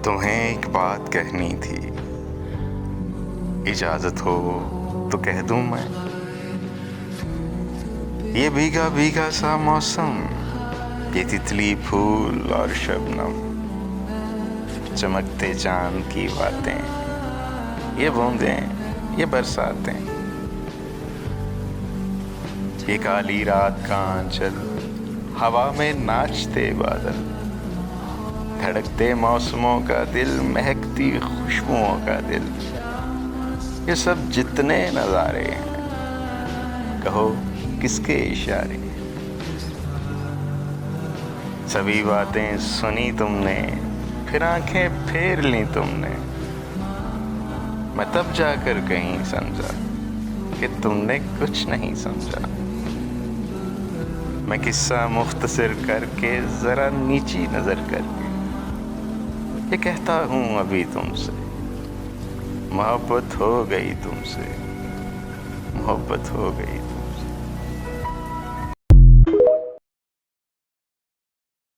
तुम्हें एक बात कहनी थी, इजाजत हो तो कह दूं मैं। ये भीगा भीगा सा मौसम, ये तितली फूल और शबनम, चमकते चांद की बातें, ये बूंदें, ये बरसातें, ये काली रात का आंचल, हवा में नाचते बादल, धड़कते मौसमों का दिल, महकती खुशबुओं का दिल, ये सब जितने नज़ारे हैं, कहो किसके इशारे। सभी बातें सुनी तुमने, फिर आंखें फेर ली तुमने। मैं तब जाकर कहीं समझा कि तुमने कुछ नहीं समझा। मैं किस्सा मुख्तसर करके, जरा नीची नजर करके, ये कहता हूँ अभी तुमसे, मोहब्बत हो गई तुमसे, मोहब्बत हो गई तुमसे।